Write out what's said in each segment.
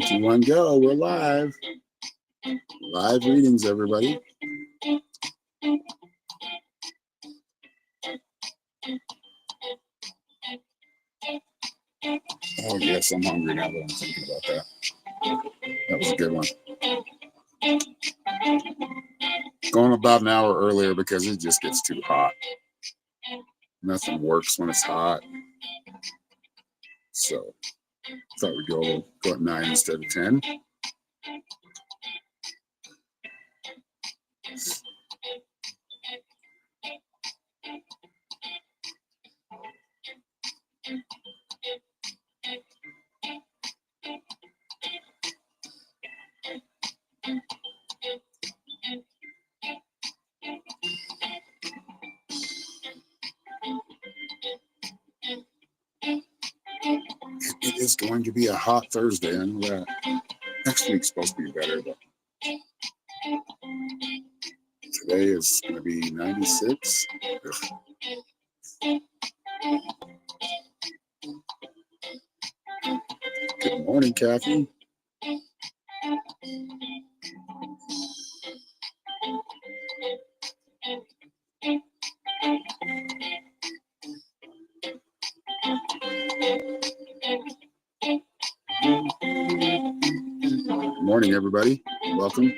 3, 2, 1, go. We're live. Live readings, everybody. Oh, yes, I'm hungry now that I'm thinking about that. That was a good one. Going about an hour earlier because it just gets too hot. Nothing works when it's hot. So, thought we'd go at 9 instead of 10. It is going to be a hot Thursday. I know that. Next week's supposed to be better, but today is going to be 96. Good morning, Kathy. Good morning, everybody. Welcome.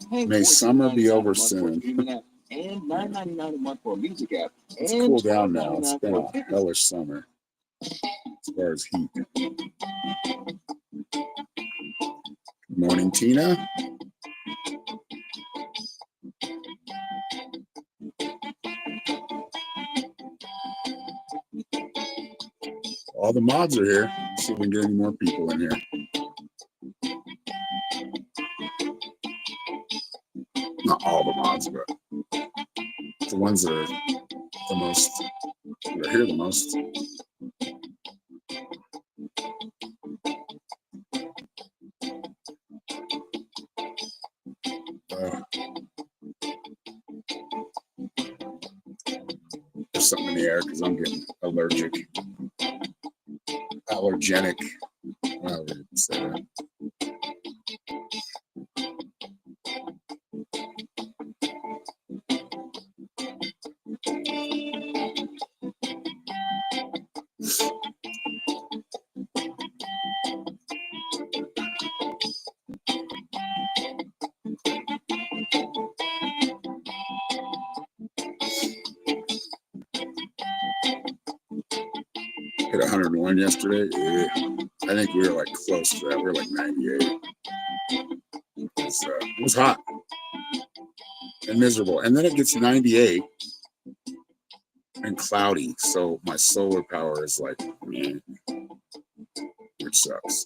May summer be over soon. And $9.99 a month for a music app. It's cooled down now. It's been a hellish summer as far as heat. Good morning, Tina. All the mods are here. Let's see if we can get any more people in here. Not all the mods, but the ones that are the most, that are here the most. There's something in the air because I'm getting allergic. Allergenic. However you say that. Hit 101 yesterday. Yeah. I think we were like close to that. We were like 98. It was hot and miserable. And then it gets 98 and cloudy. So my solar power is like, man, which sucks.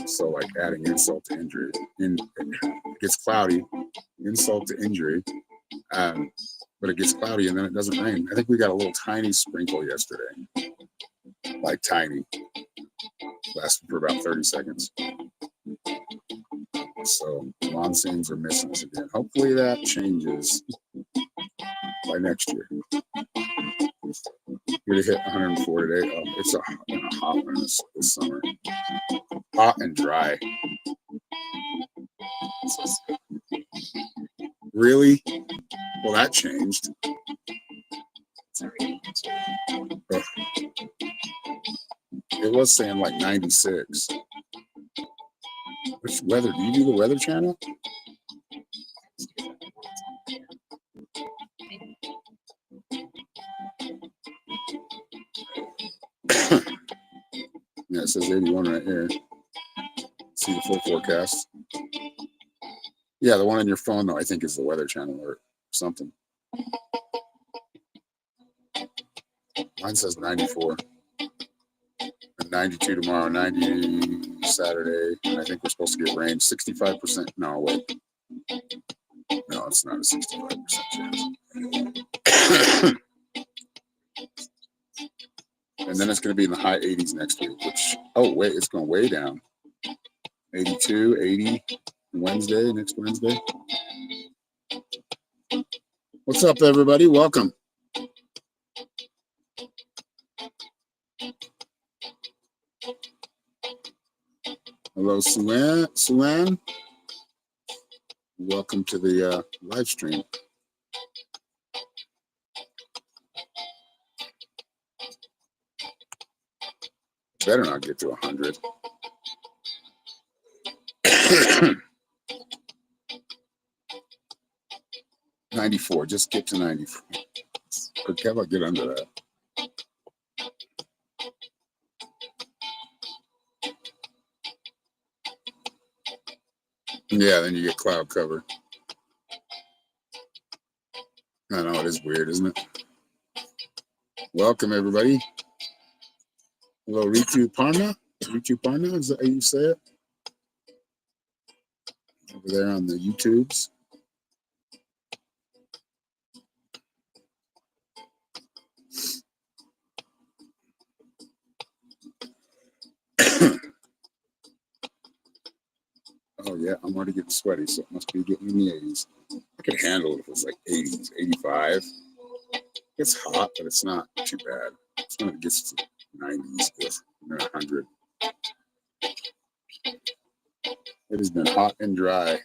So like adding insult to injury. And it gets cloudy, insult to injury. But it gets cloudy and then it doesn't rain. I think we got a little tiny sprinkle yesterday. Like tiny. Lasted for about 30 seconds. So monsoons are missing us again. Hopefully that changes by next year. We're gonna hit 104 today. Oh, it's a hot one this summer. Hot and dry. Really? Well, that changed. Ugh. It was saying like 96. Which weather? Do you do the Weather Channel? Yeah, it says 81 right here. See the full forecast. Yeah, the one on your phone, though, I think is the Weather Channel or something. Mine says 94. And 92 tomorrow, 90 Saturday. And I think we're supposed to get rain. 65%. No, wait. No, it's not a 65% chance. And then it's going to be in the high 80s next week, which, oh, wait, it's going way down. 82, 80 next Wednesday. What's up, everybody? Welcome. Hello, Suan. Welcome to the live stream. Better not get to 100. 94. Just get to 94. Or can I get under that? Yeah, then you get cloud cover. I know, it is weird, isn't it? Welcome, everybody. Hello, Ritu Parna. Ritu Parna, is that how you say it? Over there on the YouTubes. Oh, yeah, I'm already getting sweaty, so it must be getting in the 80s. I could handle it if it was like 80s, 85. It's hot, but it's not too bad. It's when it gets to 90s, 100. It has been hot and dry.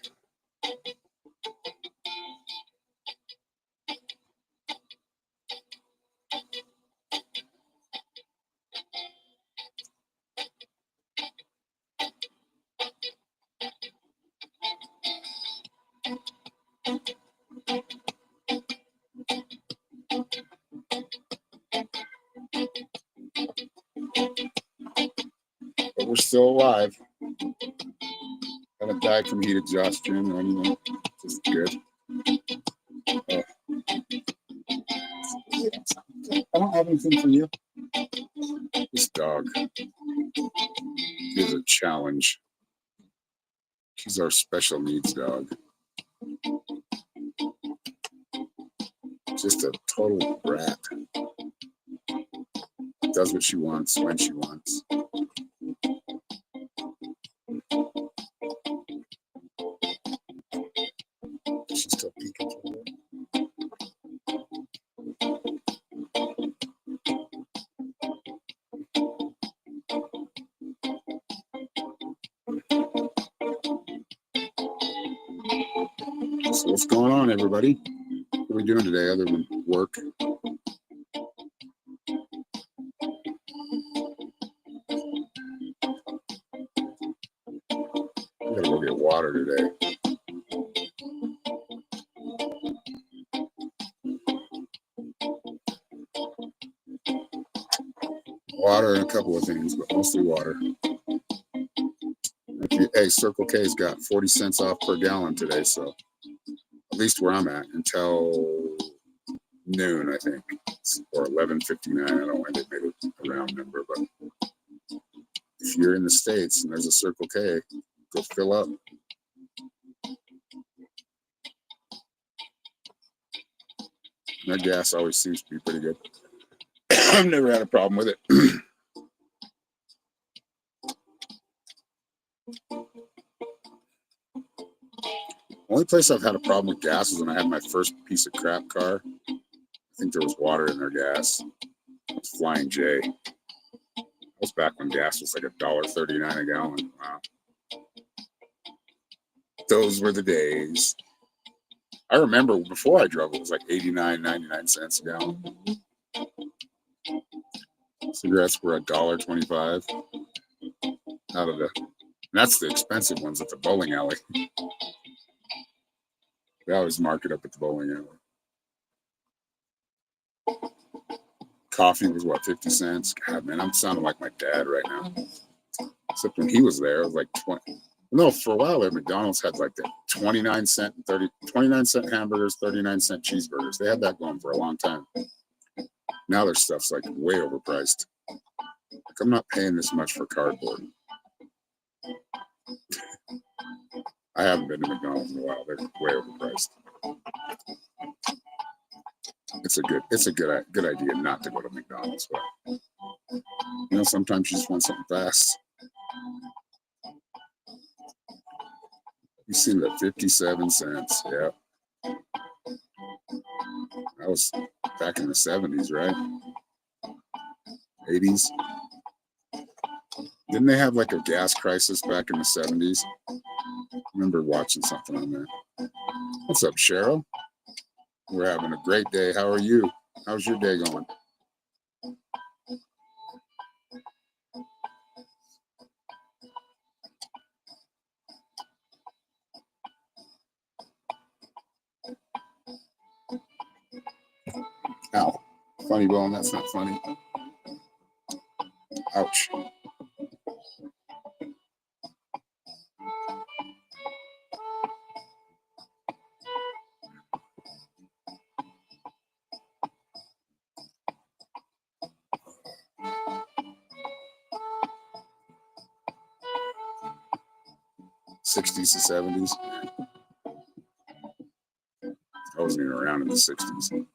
But we're still alive. Haven't died from heat exhaustion or anything. Just good. I don't have anything for you. This dog is a challenge. She's our special needs dog. Just a total brat. Does what she wants when she wants. She's still peeking through there. So what's going on, everybody? What are we doing today other than work? I gotta go get water today. Water and a couple of things, but mostly water. Hey, Circle K's got 40 cents off per gallon today, so at least where I'm at until noon, I think, or 11:59. I don't know when they made it a round number, but if you're in the States and there's a Circle K, go fill up. Their gas always seems to be pretty good. I've never had a problem with it. Only place I've had a problem with gas is when I had my first piece of crap car. I think there was water in their gas. It was Flying J. That was back when gas was like $1.39 a gallon. Wow. Those were the days. I remember before I drove, it was like 89, 99 cents a gallon. Cigarettes were $1.25. Out of the, that's the expensive ones at the bowling alley. They always mark it up at the bowling alley. Coffee was what, 50 cents? God, man, I'm sounding like my dad right now. Except when he was there, it was like 20. No, for a while there, McDonald's had like the 29 cent hamburgers, 39-cent cheeseburgers. They had that going for a long time. Now their stuff's like way overpriced. Like, I'm not paying this much for cardboard. I haven't been to McDonald's in a while. They're way overpriced. It's a good idea not to go to McDonald's. But sometimes you just want something fast. You see the 57 cents. Yeah. That was back in the 70s, right? 80s. Didn't they have like a gas crisis back in the 70s? I remember watching something on there. What's up, Cheryl? We're having a great day. How are you? How's your day going? Ow. Funny bone, that's not funny. Ouch. '60s to '70s. I wasn't even around in the '60s.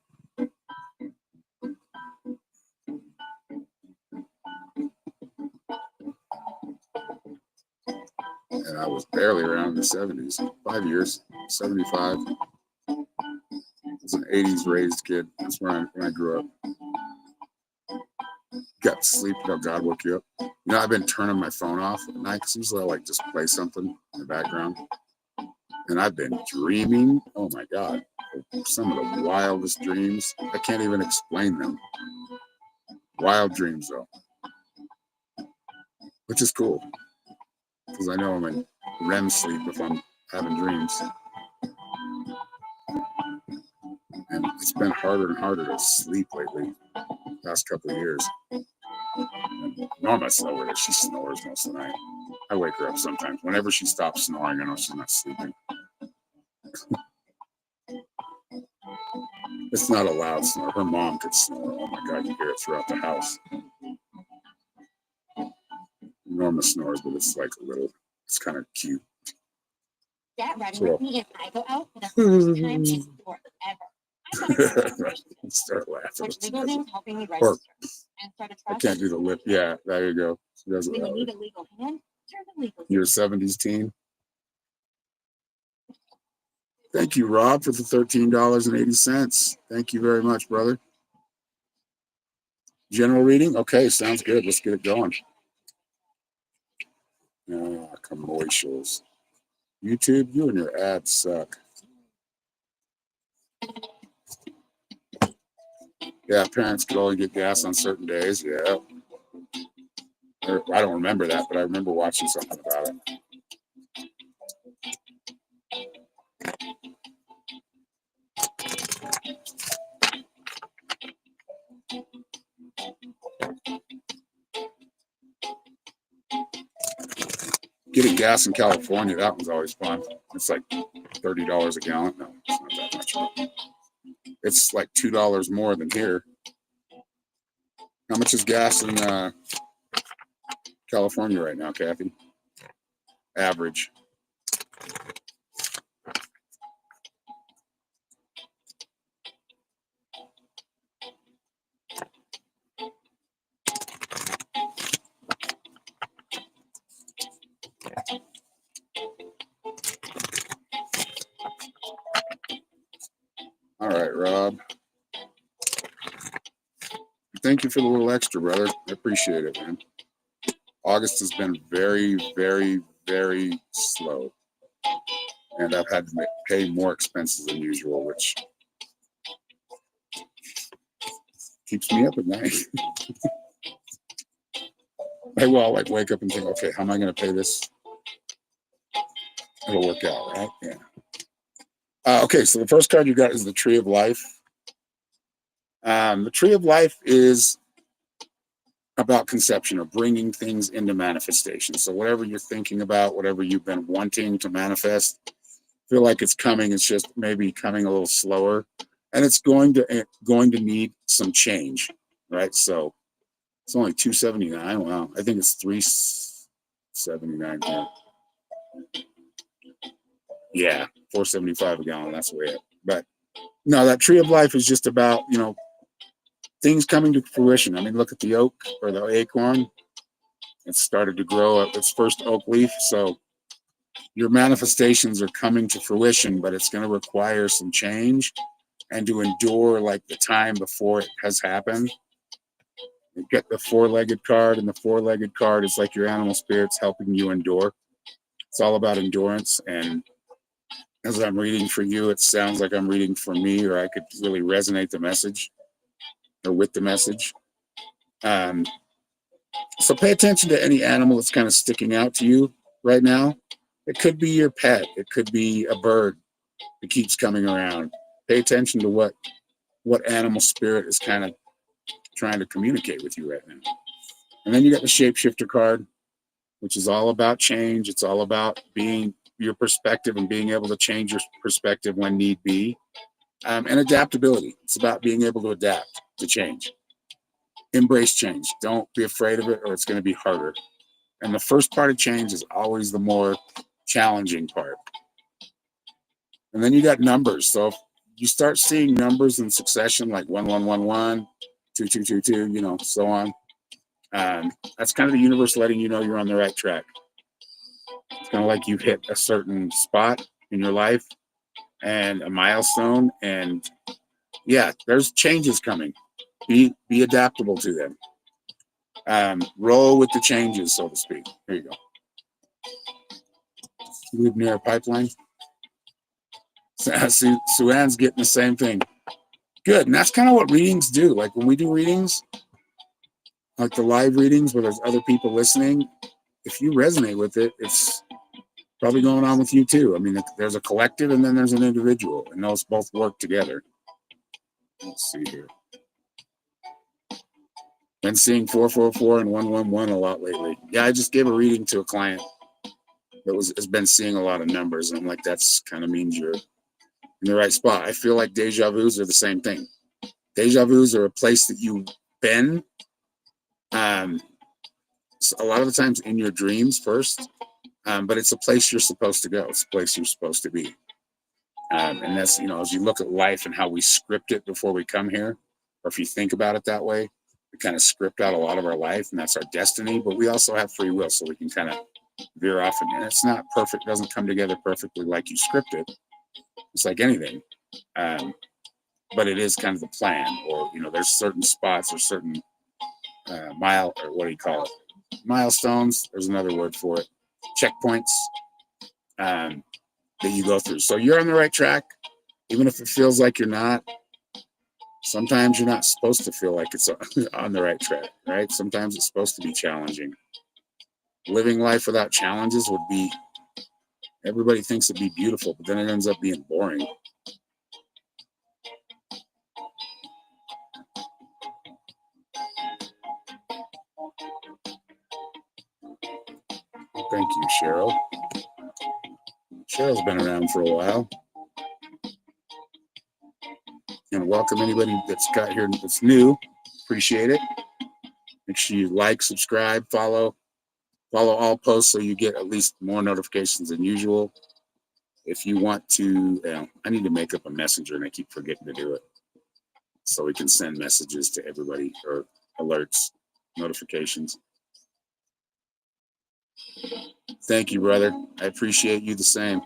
And I was barely around in the '70s. 5 years, 75. I was an '80s raised kid. That's when I grew up. Got to sleep until God woke you up. I've been turning my phone off at night because usually I like just play something in the background. And I've been dreaming. Oh my God. Some of the wildest dreams. I can't even explain them. Wild dreams, though. Which is cool. Because I know I'm in REM sleep if I'm having dreams. And it's been harder and harder to sleep lately. Last couple of years. Norma's over there. She snores most of the night. I wake her up sometimes. Whenever she stops snoring, I know she's not sleeping. It's not a loud snore. Her mom could snore. Oh my God, you hear it throughout the house. Norma snores, but it's like a little, it's kind of cute. Get ready with me if I go out for the first time in forever. Start laughing. Which legal name helping me register and start a process. I can't do the lip. Yeah, there you go. She does it. When you need a legal hand, turn the legal. You're a '70s teen. Thank you, Rob, for the $13.80. Thank you very much, brother. General reading? Okay, sounds good. Let's get it going. Commercials. YouTube, you and your ads suck. Yeah, parents could only get gas on certain days. Yeah. I don't remember that, but I remember watching something about it. Getting gas in California, that one's always fun. It's like $30 a gallon. No, it's not that much. It's like $2 more than here. How much is gas in California right now, Kathy? Average. All right, Rob. Thank you for the little extra, brother. I appreciate it, man. August has been very, very, very slow. And I've had to pay more expenses than usual, which keeps me up at night. I will like wake up and think, okay, how am I going to pay this? It'll work out, right? Yeah. Okay, so the first card you got is the Tree of Life. The Tree of Life is about conception or bringing things into manifestation. So whatever you're thinking about, whatever you've been wanting to manifest, feel like it's coming. It's just maybe coming a little slower, and it's going to need some change, right? So it's only $2.79. Wow, I think it's $3.79 here. Yeah, $4.75 a gallon. That's the way it. But No, that tree of life is just about, things coming to fruition. I mean, look at the oak or the acorn. It started to grow up its first oak leaf. So your manifestations are coming to fruition, but it's going to require some change and to endure like the time before it has happened. You get the four-legged card, and the four-legged card is like your animal spirits helping you endure. It's all about endurance. And as I'm reading for you, it sounds like I'm reading for me, or I could really resonate the message or with the message. Um, so pay attention to any animal that's kind of sticking out to you right now. It could be your pet. It could be a bird that keeps coming around. Pay attention to what animal spirit is kind of trying to communicate with you right now. And then you got the shapeshifter card, which is all about change. It's all about being your perspective and being able to change your perspective when need be. And adaptability. It's about being able to adapt to change. Embrace change. Don't be afraid of it, or it's going to be harder. And the first part of change is always the more challenging part. And then you got numbers. So if you start seeing numbers in succession, like 1111, 2222, so on, that's kind of the universe letting you know you're on the right track. It's kind of like you've hit a certain spot in your life and a milestone. And yeah, there's changes coming. Be adaptable to them. Roll with the changes, so to speak. There you go. Move near a pipeline. Suan's getting the same thing. Good. And that's kind of what readings do. Like when we do readings, like the live readings where there's other people listening, if you resonate with it, it's probably going on with you too. I mean, there's a collective and then there's an individual, and those both work together. Let's see here. Been seeing 444 and 111 a lot lately. Yeah, I just gave a reading to a client that has been seeing a lot of numbers, and I'm like, that's kind of means you're in the right spot. I feel like deja vus are the same thing. Deja vus are a place that you've been, so a lot of the times in your dreams first, but it's a place you're supposed to go. It's a place you're supposed to be. And that's, as you look at life and how we script it before we come here, or if you think about it that way, we kind of script out a lot of our life, and that's our destiny. But we also have free will, so we can kind of veer off. And it's not perfect, doesn't come together perfectly like you script it. It's like anything. But it is kind of the plan, or, there's certain spots or certain milestones. There's another word for it. Checkpoints that you go through. So you're on the right track, even if it feels like you're not. Sometimes you're not supposed to feel like it's on the right track, right? Sometimes it's supposed to be challenging. Living life without challenges would be, everybody thinks it'd be beautiful, but then it ends up being boring. Thank you, Cheryl. Cheryl's been around for a while. And welcome anybody that's got here that's new. Appreciate it. Make sure you like, subscribe, follow all posts so you get at least more notifications than usual. If you want to, I need to make up a messenger and I keep forgetting to do it. So we can send messages to everybody, or alerts, notifications. Thank you, brother. I appreciate you the same.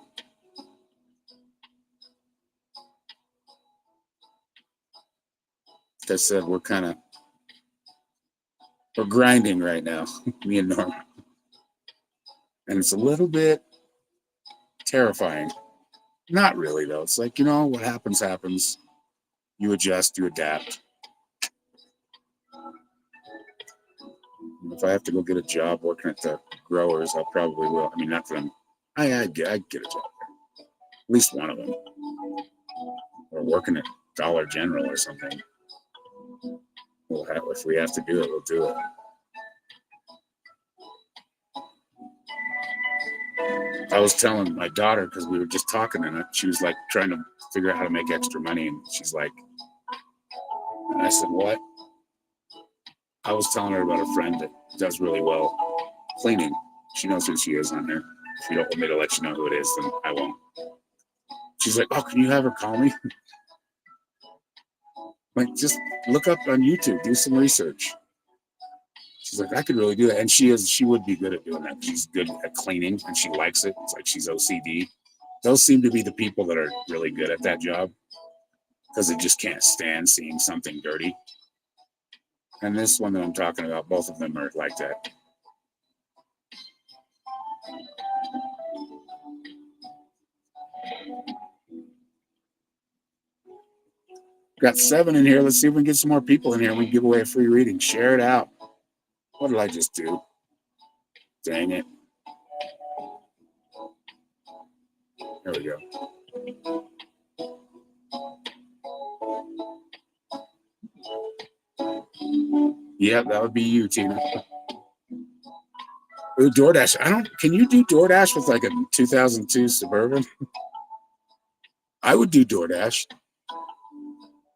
Like I said, we're grinding right now, me and Norm. And it's a little bit terrifying. Not really, though. It's like, what happens, happens. You adjust, you adapt. If I have to go get a job working at the growers, I probably will. I mean, not that I'd get a job there. At least one of them. Or working at Dollar General or something. If we have to do it, we'll do it. I was telling my daughter, because we were just talking, and she was like trying to figure out how to make extra money, and she's like, and I said, what? I was telling her about a friend that does really well cleaning. She knows who she is on here. If you don't want me to let you know who it is, then I won't. She's like, oh, can you have her call me? Like, just look up on YouTube, do some research. She's like, I could really do that. And she would be good at doing that. She's good at cleaning and she likes it. It's like she's OCD. Those seem to be the people that are really good at that job because they just can't stand seeing something dirty. And this one that I'm talking about, both of them are like that. Got 7 in here. Let's see if we can get some more people in here and we can give away a free reading. Share it out. What did I just do? Dang it. There we go. Yep, that would be you, Tina. Ooh, DoorDash. Can you do DoorDash with like a 2002 Suburban? I would do DoorDash.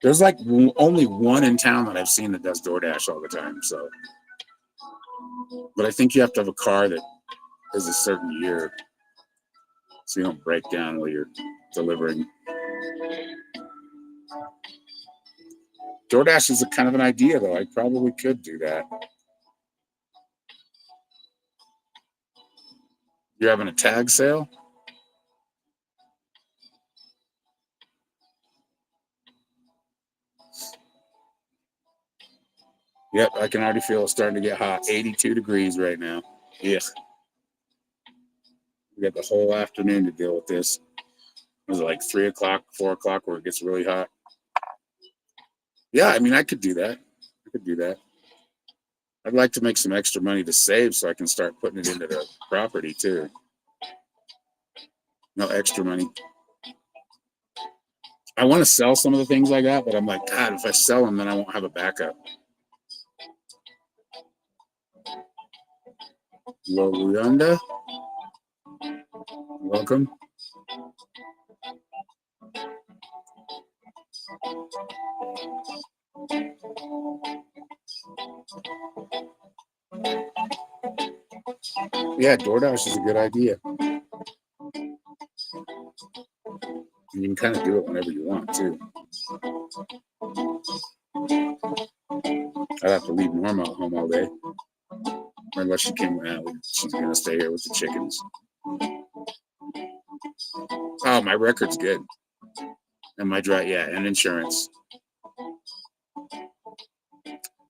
There's like only one in town that I've seen that does DoorDash all the time. So, but I think you have to have a car that is a certain year, so you don't break down while you're delivering. DoorDash is a kind of an idea, though. I probably could do that. You're having a tag sale? Yep, I can already feel it starting to get hot. 82 degrees right now. Yeah. We got the whole afternoon to deal with this. Was it like 3 o'clock, 4 o'clock where it gets really hot? Yeah, I mean, I could do that. I'd like to make some extra money to save so I can start putting it into the property too. No extra money. I want to sell some of the things I got, but I'm like, God, if I sell them, then I won't have a backup. Lolanda, welcome. Yeah, DoorDash is a good idea. And you can kind of do it whenever you want too. I'd have to leave Norma at home all day. Unless she came out, she's gonna stay here with the chickens. Oh, my record's good. And my and insurance.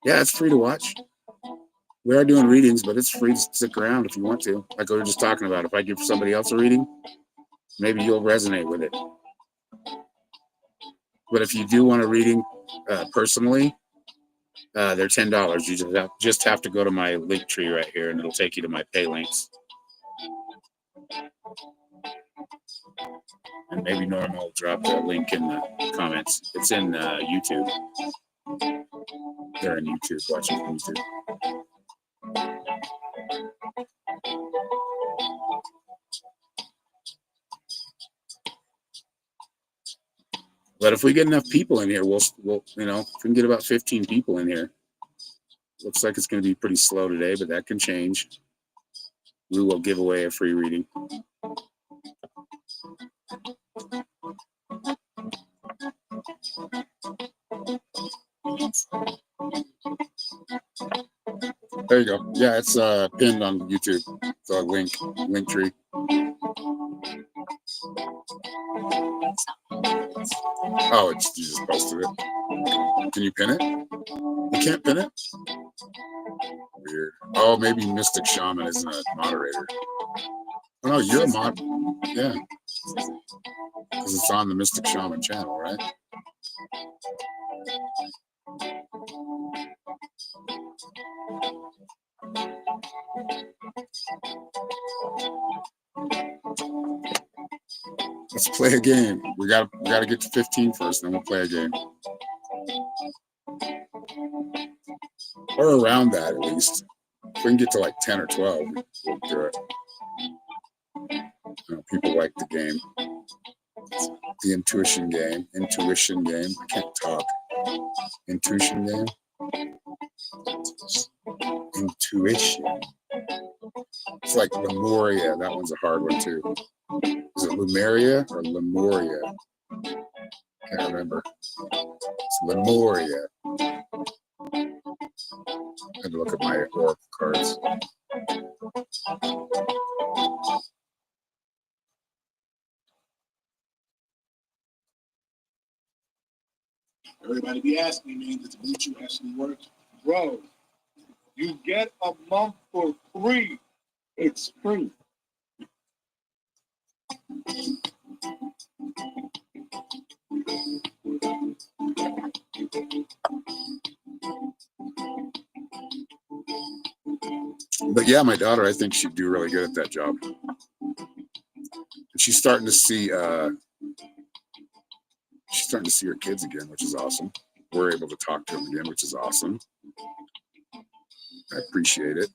Yeah, it's free to watch. We are doing readings, but it's free to stick around if you want to. Like we were just talking about, if I give somebody else a reading, maybe you'll resonate with it. But if you do want a reading personally, they're $10. You just have to go to my Linktree right here, and it'll take you to my pay links. And maybe Norma will drop the link in the comments. It's in YouTube. They're on YouTube, watching from YouTube. But if we get enough people in here, we'll if we can get about 15 people in here. Looks like it's going to be pretty slow today, but that can change. We will give away a free reading. There you go. Yeah, it's pinned on YouTube. It's a Linktree. Oh, you just posted it. Can you pin it? You can't pin it? Weird. Oh, maybe Mystic Shaman isn't a moderator. Oh, no, you're a mod. Yeah. Because it's on the Mystic Shaman channel, right? Let's play a game. We gotta get to 15 first, then we'll play a game. Or around that, at least. If we can get to like 10 or 12, we'll do it. People like the game. The intuition game. I can't talk. Intuition game. Intuition. It's like Lemuria. That one's a hard one too. Is it Lemuria or Lemuria? Can't remember. It's Lemuria. I had to look at my oracle cards. Everybody be asking me, does Blue Chew actually work? Bro, you get a month for free. It's free. But yeah, my daughter, I think she'd do really good at that job. She's starting to see her kids again, which is awesome. We're able to talk to them again, which is awesome. I appreciate it.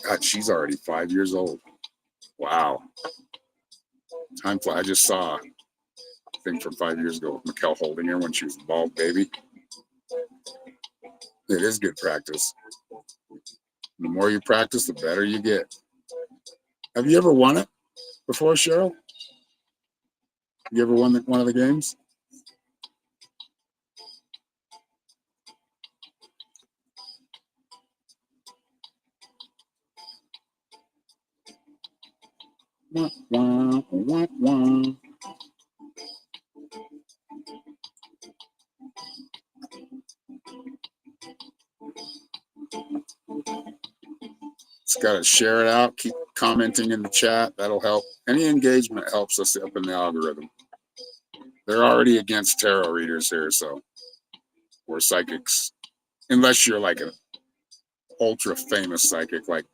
God, she's already 5 years old. Wow. Time flies. I just saw a thing from 5 years ago with Mikkel holding her when she was a bald baby. It is good practice. The more you practice, the better you get. Have you ever won it before, Cheryl? You ever won one of the games? Wah, wah, wah, wah. Just got to share it out. Keep commenting in the chat. That'll help. Any engagement helps us up in the algorithm. They're already against tarot readers here, so we're psychics. Unless you're like an ultra famous psychic, like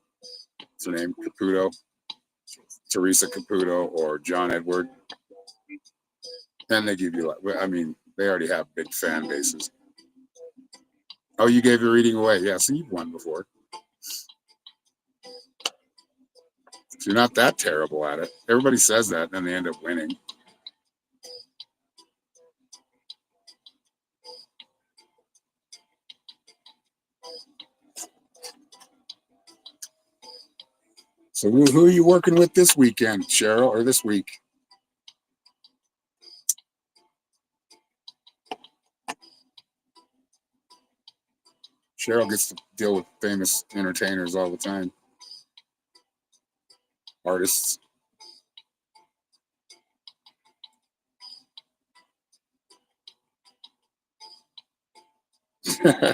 what's her name, Caputo, Teresa Caputo, or John Edward. Then they give you like, I mean, they already have big fan bases. Oh, you gave your reading away. Yeah, so you've won before. So you're not that terrible at it. Everybody says that, and then they end up winning. So who are you working with this weekend, Cheryl, or this week? Cheryl gets to deal with famous entertainers all the time. Artists. I'm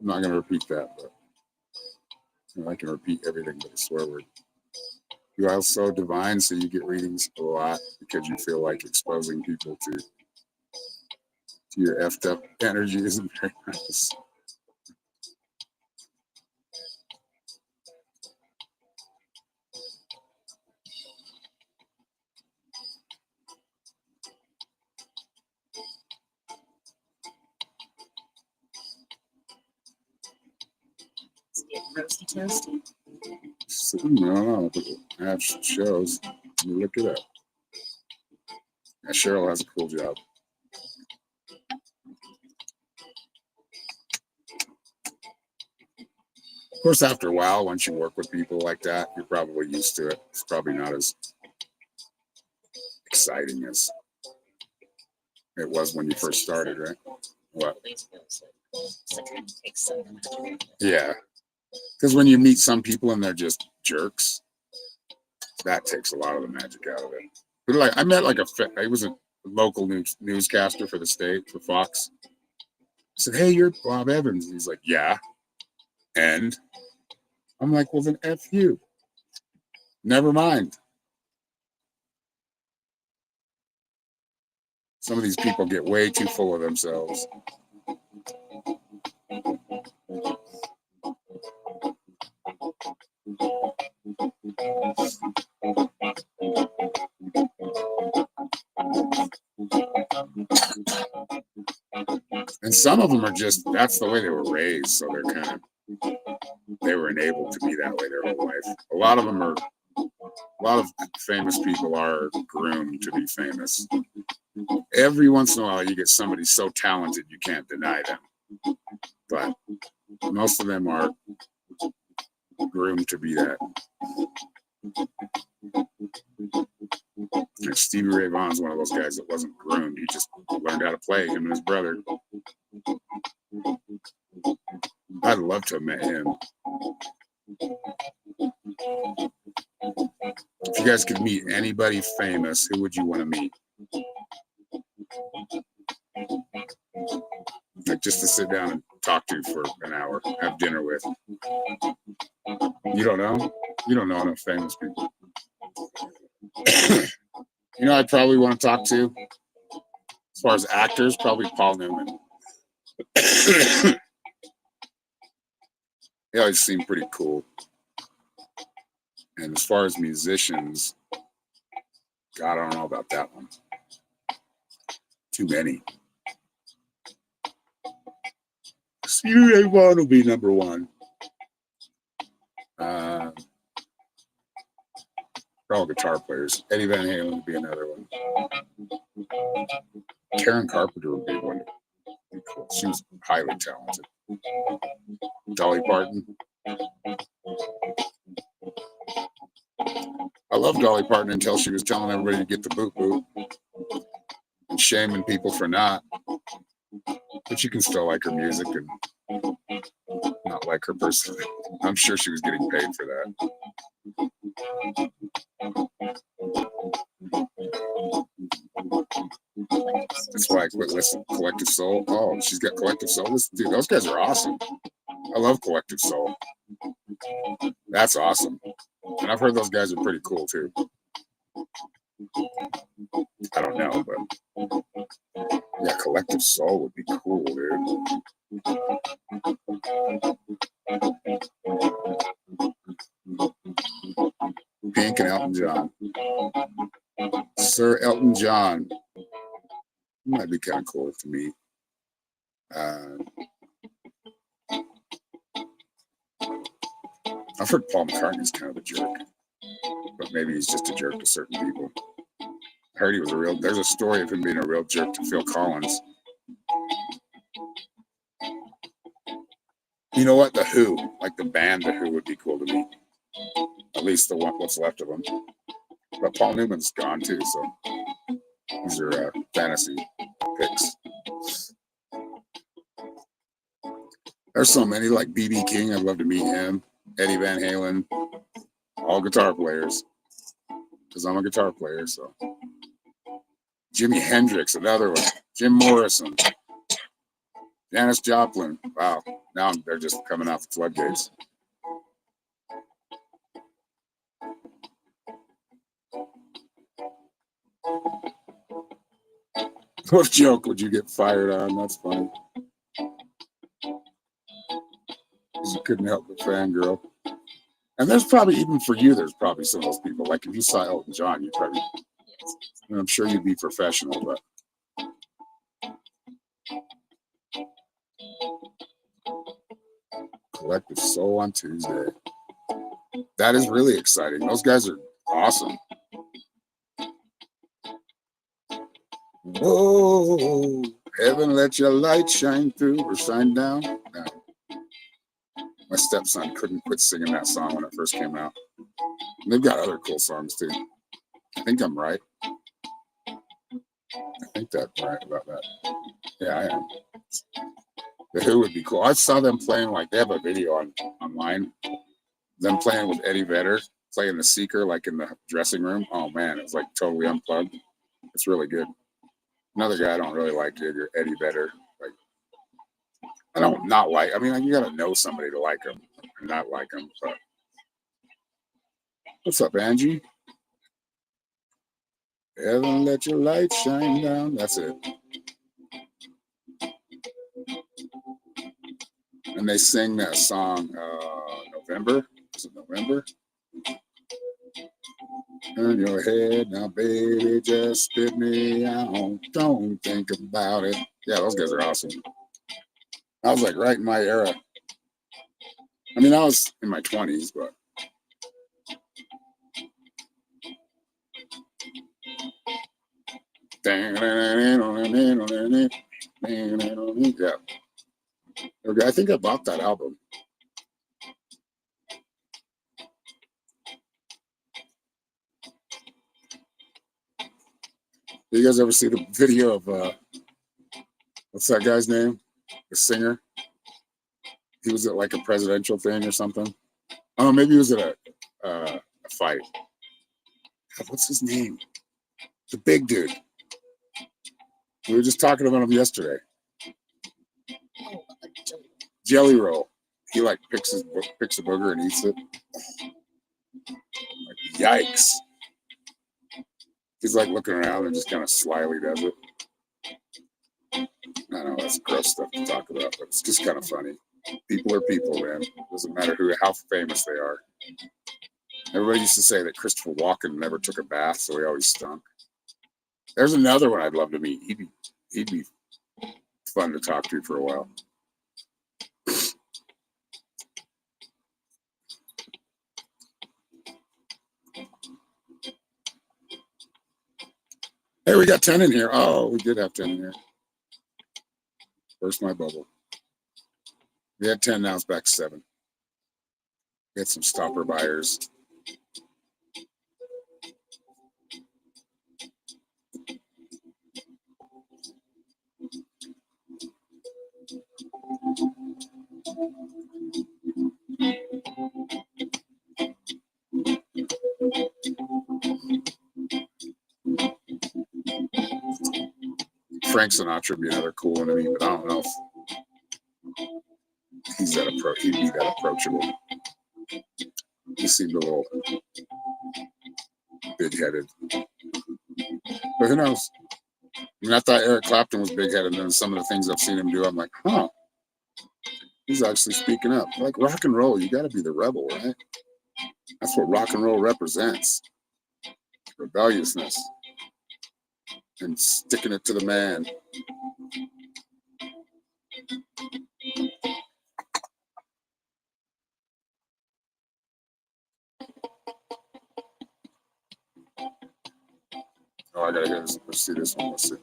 not going to repeat that, but I can repeat everything but a swear word. You are so divine, so you get readings a lot because you feel like exposing people to your effed up energy isn't very nice. Roasty toasty. So, no, but I have shows. You look it up. Yeah, Cheryl has a cool job. Of course, after a while, once you work with people like that, you're probably used to it. It's probably not as exciting as it was when you first started, right? What? Yeah. Because when you meet some people and they're just jerks, that takes a lot of the magic out of it. But like, I met like I was a local newscaster for the state, for Fox. I said, "Hey, you're Bob Evans." And he's like, "Yeah." And I'm like, "Well, then F you. Never mind." Some of these people get way too full of themselves. And some of them are just, that's the way they were raised. So they're kind of, they were enabled to be that way their whole life. A lot of famous people are groomed to be famous. Every once in a while, you get somebody so talented you can't deny them. But most of them are groomed to be that. Like Stevie Ray Vaughan's one of those guys that wasn't groomed. He just learned how to play, him and his brother. I'd love to have met him. If you guys could meet anybody famous, who would you want to meet? Like just to sit down and talk to for an hour, have dinner with. You don't know? You don't know enough famous people. You know, I'd probably want to talk to, as far as actors, probably Paul Newman. He always seemed pretty cool. And as far as musicians, God, I don't know about that one. Too many. Stevie Ray Vaughan will be number one. They're all guitar players. Eddie Van Halen would be another one. Karen Carpenter would be one. She was highly talented. Dolly Parton. I loved Dolly Parton until she was telling everybody to get the boot boot and shaming people for not. But you can still like her music and not like her personally. I'm sure she was getting paid for that. That's why I quit listening to Collective Soul. Oh, she's got Collective Soul. Dude, those guys are awesome. I love Collective Soul. That's awesome. And I've heard those guys are pretty cool too. I don't know, but yeah, Collective Soul would be cool, dude. Pink and Elton John. Sir Elton John might be kind of cool to me. I've heard Paul McCartney's kind of a jerk, but maybe he's just a jerk to certain people. I heard he was there's a story of him being a real jerk to Phil Collins. You know what? The Who, like the band The Who would be cool to me. At least what's left of them. But Paul Newman's gone too, so these are fantasy picks. There's so many, like B.B. King. I'd love to meet him. Eddie Van Halen. All guitar players. Because I'm a guitar player, so. Jimi Hendrix, another one. Jim Morrison. Janis Joplin. Wow. Now they're just coming out the floodgates. What joke would you get fired on? That's funny. You couldn't help but fangirl. And there's probably, even for you, there's probably some of those people. Like if you saw Elton John, you'd probably, I'm sure you'd be professional, but. Collective Soul on Tuesday. That is really exciting. Those guys are awesome. Whoa, heaven let your light shine through or shine down. No. My stepson couldn't quit singing that song when it first came out. And they've got other cool songs too. I think I'm right. I think that's right about that. Yeah, I am. The Who would be cool. I saw them playing, like they have a video online. Them playing with Eddie Vedder, playing The Seeker, like in the dressing room. Oh man, it was like totally unplugged. It's really good. Another guy I don't really like, Eddie Vedder. Like, I don't not like. I mean, you gotta know somebody to like him and not like him. But what's up, Angie? Heaven, let your light shine down. That's it. And they sing that song, November. Is it November? Turn your head now, baby, just spit me out. Don't think about it. Yeah, those guys are awesome. I was like right in my era. I mean, I was in my 20s, but. Yeah. Okay, I think I bought that album. You guys ever see the video of what's that guy's name? The singer. He was at like a presidential thing or something. Oh, maybe he was at a fight. God, what's his name? The big dude. We were just talking about him yesterday. Jelly Roll. He like picks a booger and eats it. Like, yikes. He's like looking around and just kind of slyly does it. I know that's gross stuff to talk about, but it's just kind of funny. People are people, man. Doesn't matter how famous they are. Everybody used to say that Christopher Walken never took a bath, so he always stunk. There's another one I'd love to meet. He'd be fun to talk to for a while. Hey, we got 10 in here. Oh, we did have 10 in here. Burst my bubble. We had 10, now it's back to 7. We had some stopper buyers. Frank Sinatra would be another cool one to me, but I don't know if he'd be that approachable. He seemed a little big-headed. But who knows? I mean, I thought Eric Clapton was big-headed, and then some of the things I've seen him do, I'm like, huh, he's actually speaking up. Like rock and roll, you got to be the rebel, right? That's what rock and roll represents. Rebelliousness. And sticking it to the man. Oh, I gotta let's see this one. Let's see.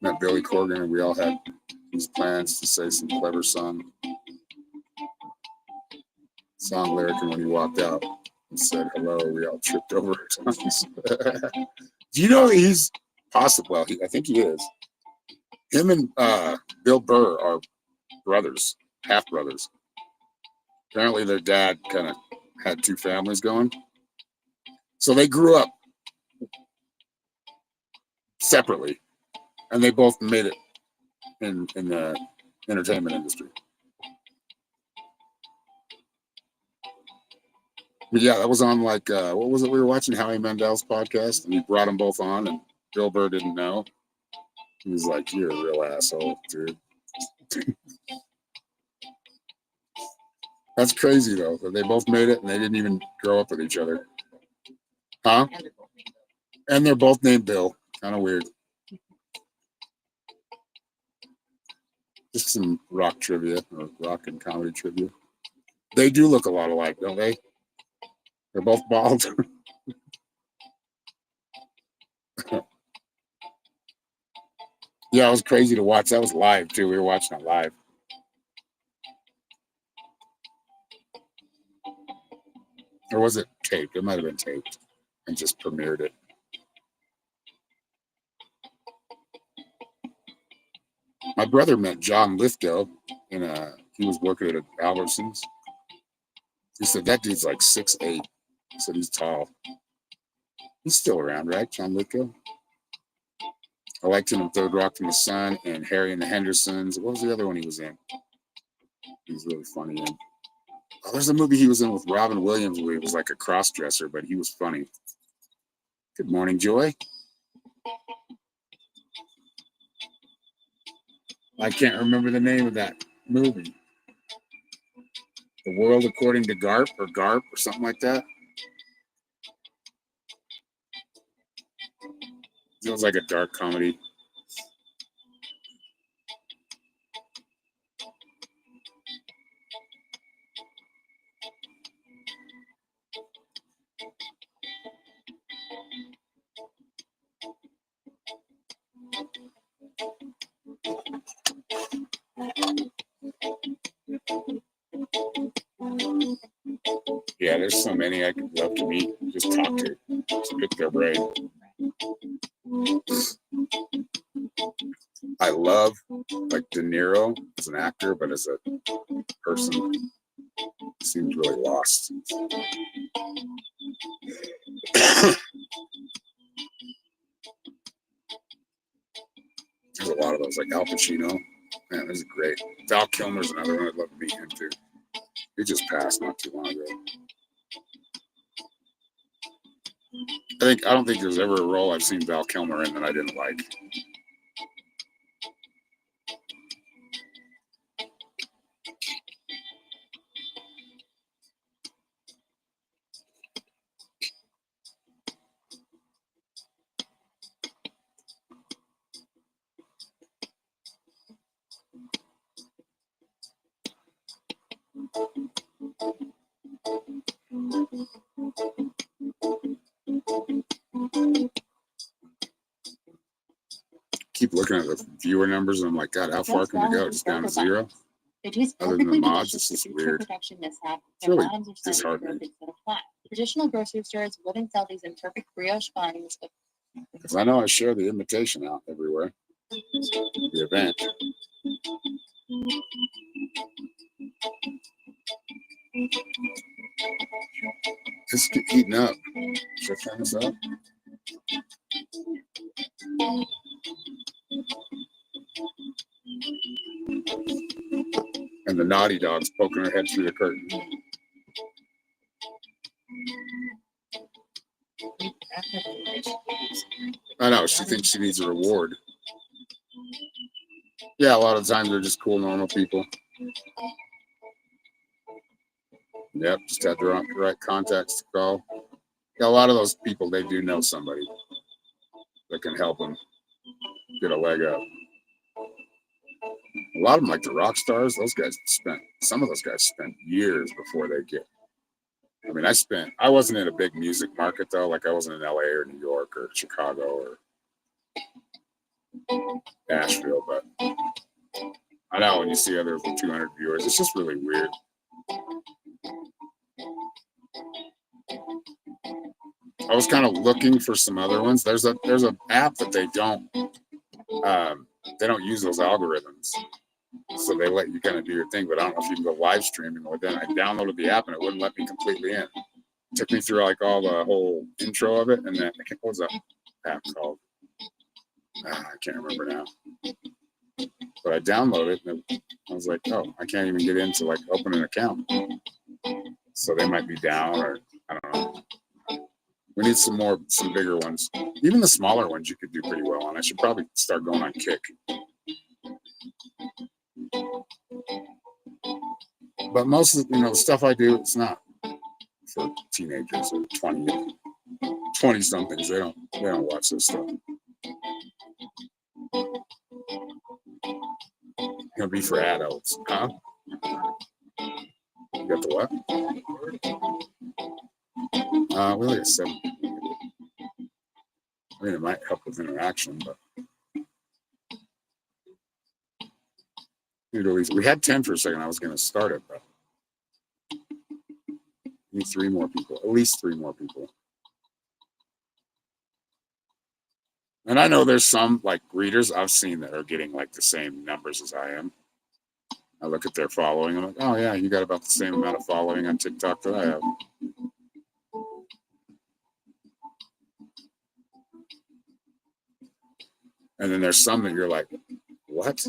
Met Billy Corgan, and we all had these plans to say some clever song lyric, and when he walked out and said hello, we all tripped over our tongues. Do you know he's possible? Well, I think he is. Him and Bill Burr are brothers, half brothers. Apparently, their dad kind of had 2 families going, so they grew up separately, and they both made it in the entertainment industry. But yeah, that was on like what was it we were watching? Howie Mandel's podcast, and he brought them both on, and Bill Burr didn't know. He was like, "You're a real asshole, dude." That's crazy though, that they both made it and they didn't even grow up with each other. Huh? And they're both named Bill. Kind of weird. Just some rock trivia or rock and comedy trivia. They do look a lot alike, don't they? They're both bald. Yeah, it was crazy to watch. That was live too. We were watching it live. Or was it taped? It might have been taped and just premiered it. My brother met John Lithgow, and he was working at Albertsons. He said that dude's like 6'8". He said he's tall. He's still around, right, John Lithgow? I liked him in Third Rock from the Sun and Harry and the Hendersons. What was the other one he was in? He was really funny in. Oh, there's a movie he was in with Robin Williams where he was like a cross-dresser, but he was funny. Good morning, Joy. I can't remember the name of that movie. The World According to Garp or something like that. It was like a dark comedy. Yeah, there's so many I could love to meet, just talk to. to pick their brain. I love like De Niro as an actor, but as a person, he seems really lost. There's a lot of those, like Al Pacino. Man, this is great. Val Kilmer's another one I'd love to meet him too. He just passed not too long ago. I don't think there's ever a role I've seen Val Kilmer in that I didn't like. Keep looking at the viewer numbers and I'm like, God, how far can we go? Just down to zero? Other than the mods, it's just weird. It's really disheartening. Traditional grocery stores wouldn't sell these imperfect brioche buns. Because I know I share the invitation out everywhere. The event. It's heating up. Should I turn this up? And the naughty dog's poking her head through the curtain. I know, she thinks she needs a reward. Yeah, a lot of times they're just cool, normal people. Yep, just had the right contacts to call. Yeah, a lot of those people, they do know somebody that can help them get a leg up. A lot of them, like the rock stars, some of those guys spent years before they get. I mean, I wasn't in a big music market though. Like I wasn't in LA or New York or Chicago or Nashville, but I know when you see others with 200 viewers, it's just really weird. I was kind of looking for some other ones. There's an app that they don't use those algorithms. So they let you kind of do your thing, but I don't know if you can go live streaming or then I downloaded the app and it wouldn't let me completely in. It took me through like all the whole intro of it and then what was that app called? I can't remember now. But I downloaded it and I was like, oh, I can't even get in to like open an account. So they might be down or I don't know. We need some bigger ones. Even the smaller ones you could do pretty well on. I should probably start going on Kick. But most of the stuff I do, it's not for teenagers or 20 somethings. They don't watch this stuff. It'll be for adults, huh? You got the what? We only got 7. I mean, it might help with interaction, but we had 10 for a second. I was going to start it, but we need 3 more people, at least 3 more people. And I know there's some like greeters I've seen that are getting like the same numbers as I am. I look at their following. I'm like, oh yeah, you got about the same amount of following on TikTok that I have. And then there's some that you're like, what?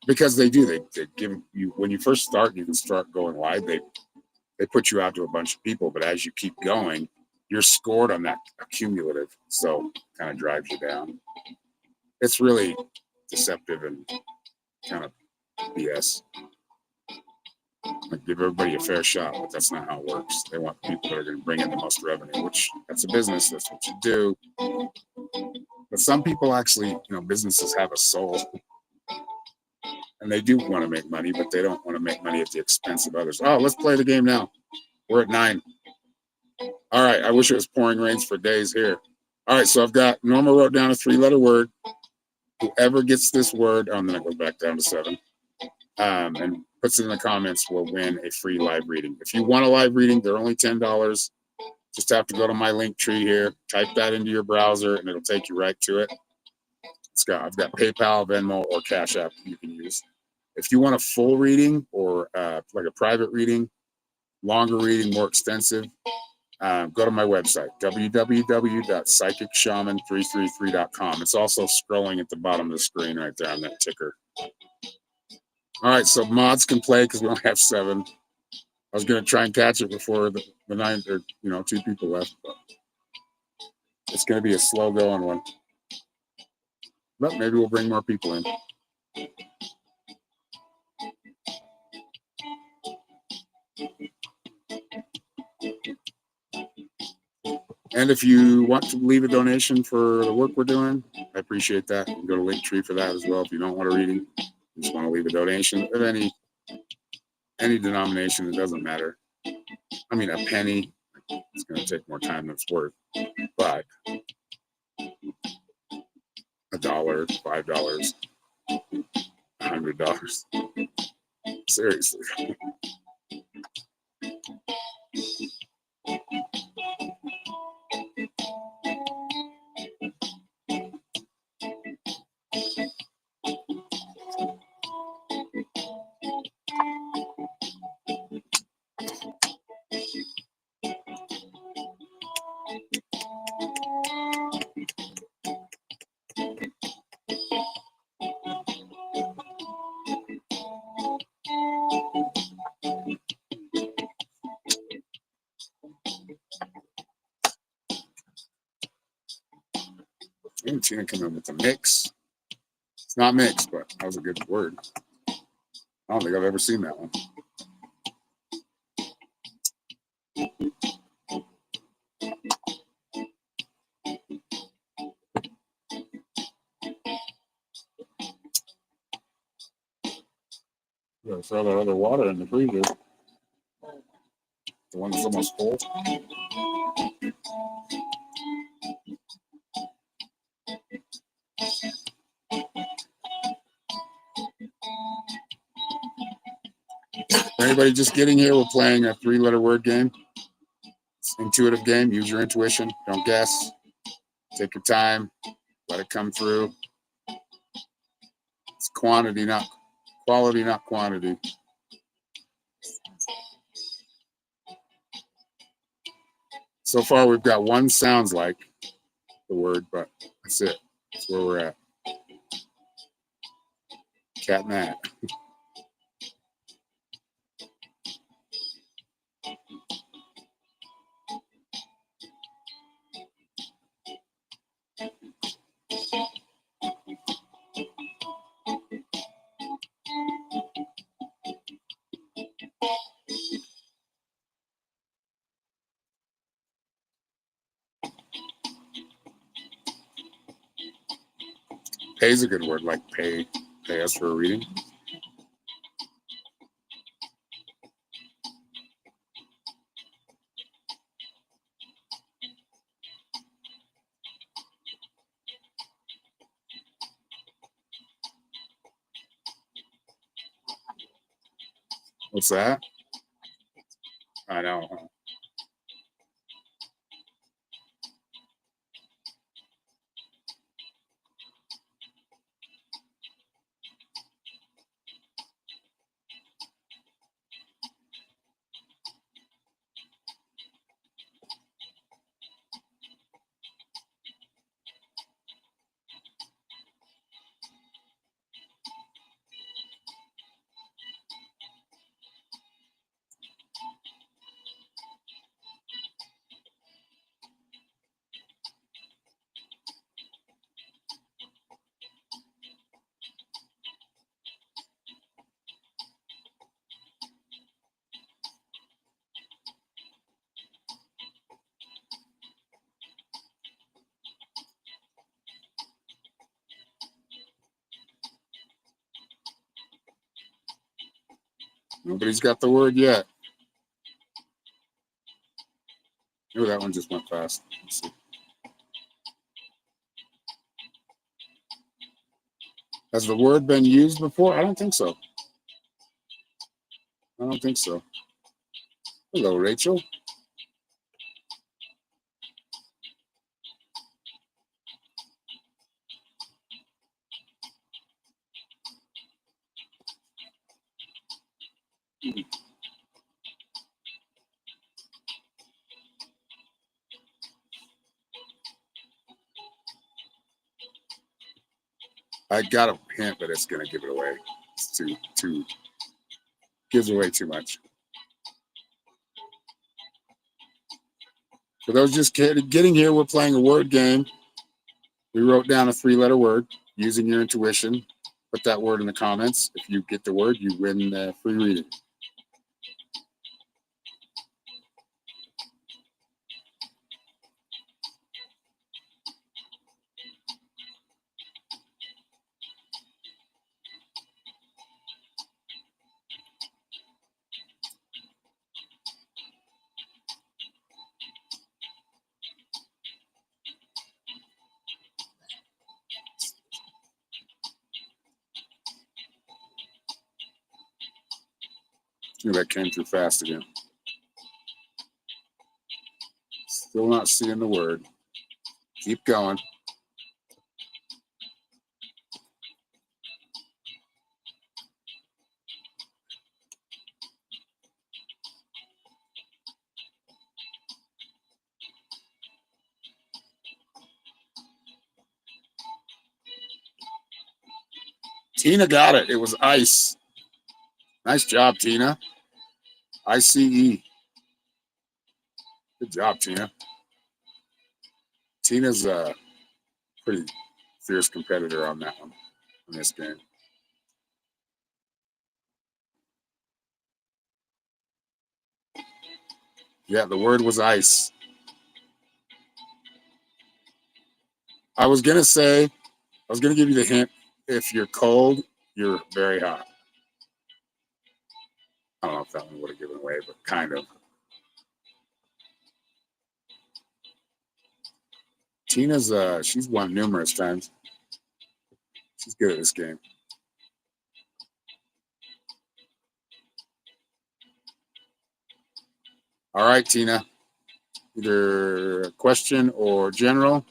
Because they do. They give you, when you first start, you can start going live. They put you out to a bunch of people, but as you keep going, you're scored on that accumulative. So kind of drives you down. It's really deceptive and kind of BS. Like give everybody a fair shot, but that's not how it works. They want people that are going to bring in the most revenue, which that's a business. That's what you do. But some people actually, businesses have a soul. And they do want to make money, but they don't want to make money at the expense of others. Oh, let's play the game now. We're at 9. All right. I wish it was pouring rains for days here. All right. So I've got Norma wrote down a 3-letter word. Whoever gets this word, and then it goes back down to 7. And puts it in the comments will win a free live reading. If you want a live reading, they're only $10. Just have to go to my Linktree here, type that into your browser, and it'll take you right to it. I've got PayPal, Venmo, or Cash App you can use. If you want a full reading or like a private reading, longer reading, more extensive, go to my website, www.psychicshaman333.com. It's also scrolling at the bottom of the screen right there on that ticker. All right, so mods can play because we only have 7. I was going to try and catch it before the 9 or 2 people left, but it's going to be a slow going one. But maybe we'll bring more people in. And if you want to leave a donation for the work we're doing, I appreciate that. You can go to Linktree for that as well. If you don't want a reading, you just want to leave a donation of any denomination, it doesn't matter. I mean, a penny, it's going to take more time than it's worth. But $1, $5, $100. Seriously. And Tina come in with the mix. It's not mixed, but that was a good word. I don't think I've ever seen that one. Gotta throw that other water in the freezer. The one that's almost full. Anybody just getting here, we're playing a 3-letter word game. It's an intuitive game. Use your intuition. Don't guess. Take your time. Let it come through. It's quantity, not quality, not quantity. So far, we've got one sounds like the word, but that's it. That's where we're at. Cat and Nat. Pay is a good word, like pay us for a reading. What's that? I know. Nobody's got the word yet. Oh, that one just went fast. Let's see. Has the word been used before? I don't think so. I don't think so. Hello, Rachel. I got a hint, but it's gonna give it away. It's too gives away too much. For those just getting here, we're playing a word game. We wrote down a 3-letter word using your intuition. Put that word in the comments. If you get the word, you win the free reading. Ooh, that came through fast again. Still not seeing the word. Keep going. Tina got it. It was ice. Nice job, Tina. ICE. Good job, Tina. Tina's a pretty fierce competitor on that one, in this game. Yeah, the word was ice. I was going to give you the hint. If you're cold, you're very hot. I don't know if that one would have given away, but kind of. Tina's, she's won numerous times. She's good at this game. All right, Tina. Either a question or general.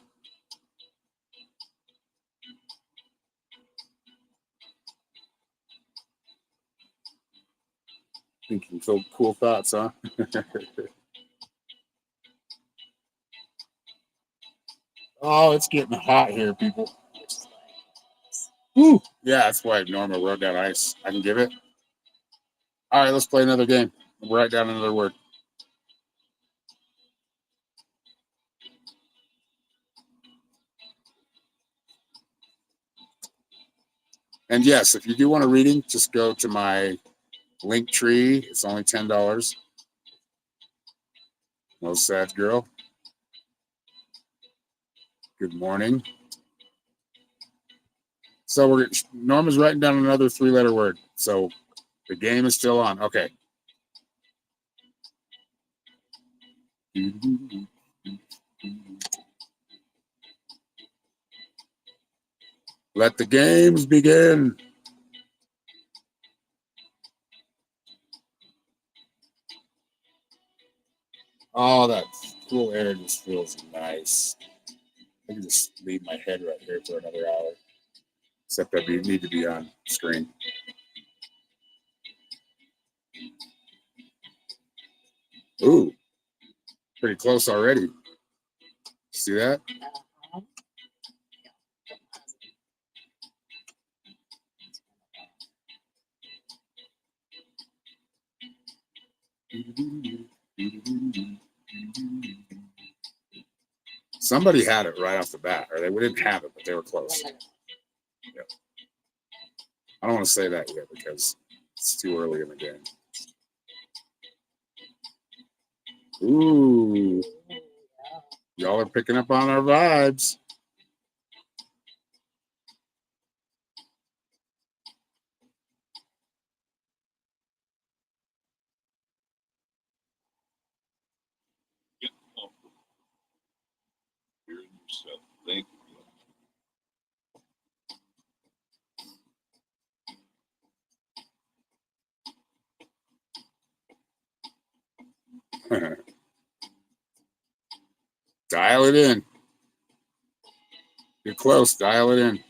Thinking so cool thoughts, huh? Oh, it's getting hot here, people. Woo. Yeah, that's why Norma wrote down ice. I can give it. All right, let's play another game. We'll write down another word. And yes, if you do want a reading, just go to my Linktr.ee. It's only $10. No sad girl. Good morning. So Norma's writing down another 3-letter word. So the game is still on. Okay. Let the games begin. Oh, that cool air just feels nice. I can just leave my head right here for another hour. Except I need to be on screen. Ooh, pretty close already. See that? Somebody had it right off the bat, or they didn't have it, but they were close. Yeah. I don't want to say that yet because it's too early in the game. Ooh, y'all are picking up on our vibes. Get comfortable. Hearing yourself think. Dial it in. You're close. Dial it in.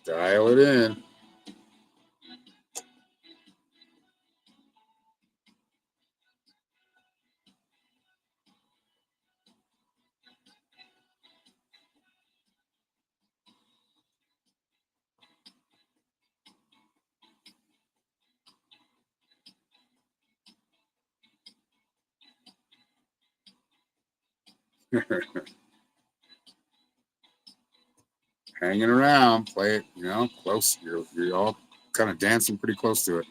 Dial it in. Hanging around, play it, close. You're all kind of dancing pretty close to it.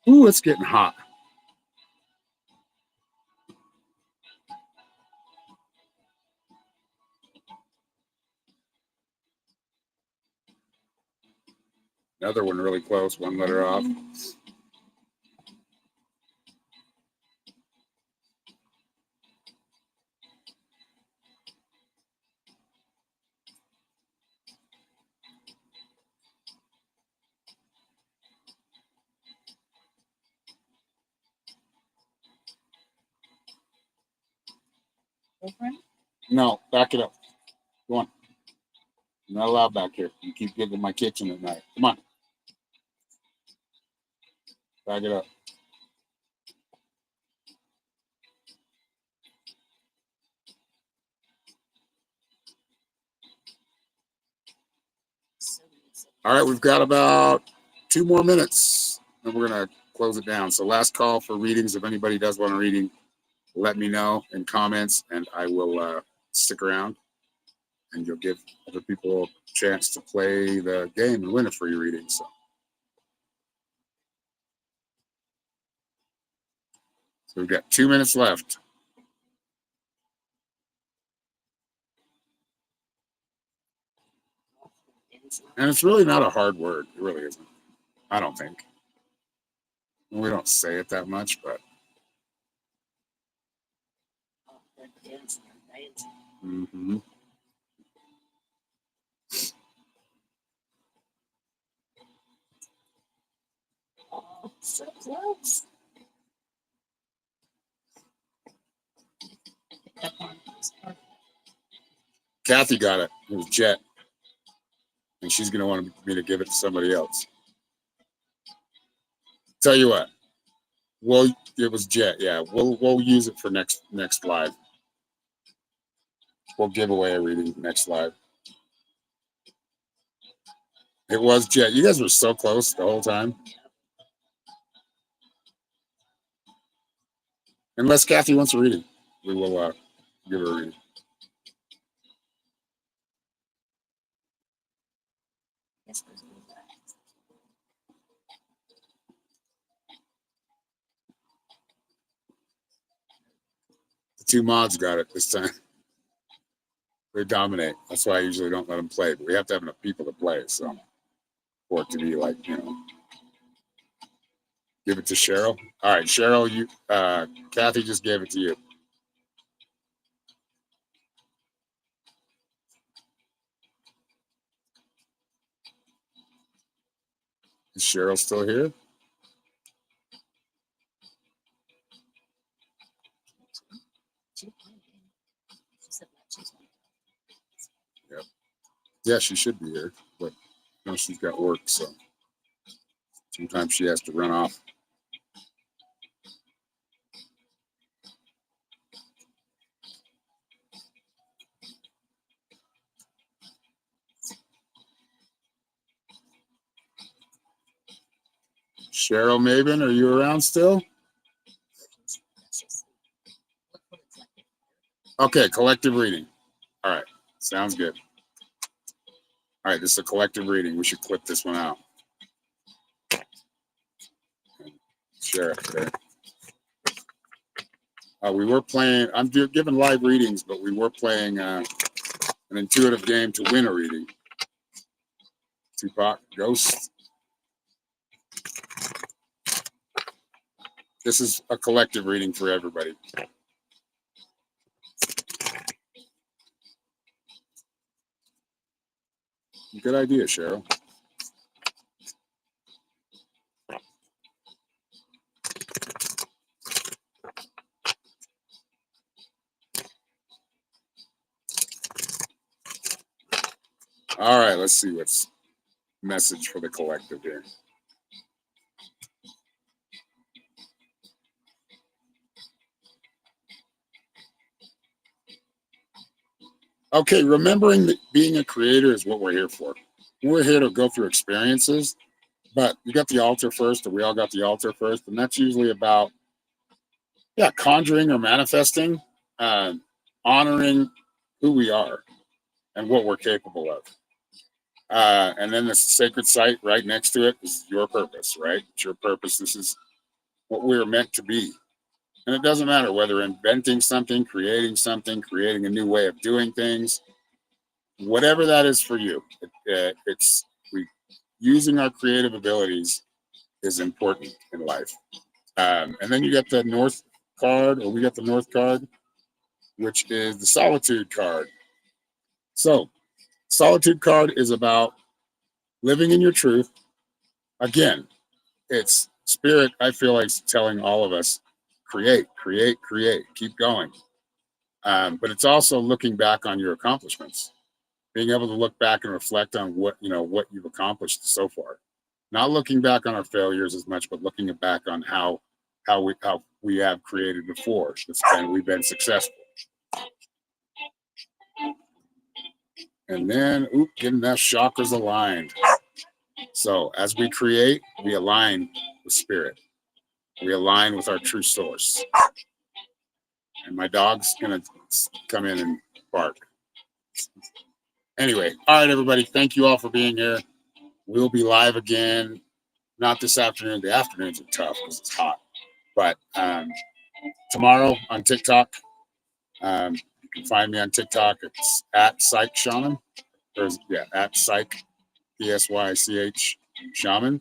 Ooh, it's getting hot. Another one really close, one letter off. No, back it up. Go on. You're not allowed back here. You keep getting in my kitchen at night. Come on. Back it up. All right, we've got about 2 more minutes, and we're going to close it down. So last call for readings. If anybody does want a reading, let me know in comments, and I will stick around, and you'll give other people a chance to play the game and win a free reading. So we've got 2 minutes left. And it's really not a hard word. It really isn't. I don't think. We don't say it that much, but. Mm-hmm. So close. Kathy got it. It was Jet. And she's going to want me to give it to somebody else. Tell you what. Well, it was Jet. Yeah, we'll use it for next live. We'll give away a reading next live. It was Jet. You guys were so close the whole time. Unless Kathy wants a reading, we will give her a reading. The 2 mods got it this time. They dominate. That's why I usually don't let them play. But we have to have enough people to play, so for it to be like, give it to Cheryl. All right, Cheryl, you Kathy just gave it to you. Is Cheryl still here? Yep. Yeah, she should be here, but she's got work, so sometimes she has to run off. Cheryl Maven, are you around still? Okay, collective reading. All right, sounds good. All right, this is a collective reading. We should clip this one out. Share it there. We were playing, giving live readings, but we were playing an intuitive game to win a reading. Tupac, Ghost. This is a collective reading for everybody. Good idea, Cheryl. All right, let's see what's message for the collective here. Okay, remembering that being a creator is what we're here for. We're here to go through experiences, but you got the altar first, or we all got the altar first, and that's usually about, conjuring or manifesting, honoring who we are and what we're capable of. And then the sacred site right next to it is your purpose, right? It's your purpose. This is what we're meant to be. And it doesn't matter whether inventing something, creating a new way of doing things, whatever that is for you. Using our creative abilities is important in life. And then you get the North card, or we got the North card, which is the Solitude card. So, Solitude card is about living in your truth. Again, it's spirit, I feel like, telling all of us, create, keep going. But it's also looking back on your accomplishments, being able to look back and reflect on what you've accomplished so far. Not looking back on our failures as much, but looking back on how we have created before. We've been successful. And then, getting that chakras aligned. So as we create, we align with spirit. We align with our true source. And my dog's gonna come in and bark. Anyway, all right, everybody. Thank you all for being here. We'll be live again. Not this afternoon. The afternoons are tough because it's hot. But tomorrow on TikTok, you can find me on TikTok. It's at Psych Shaman. At Psych, PSYCH Shaman.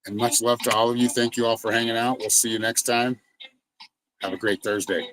And much love to all of you. Thank you all for hanging out. We'll see you next time. Have a great Thursday.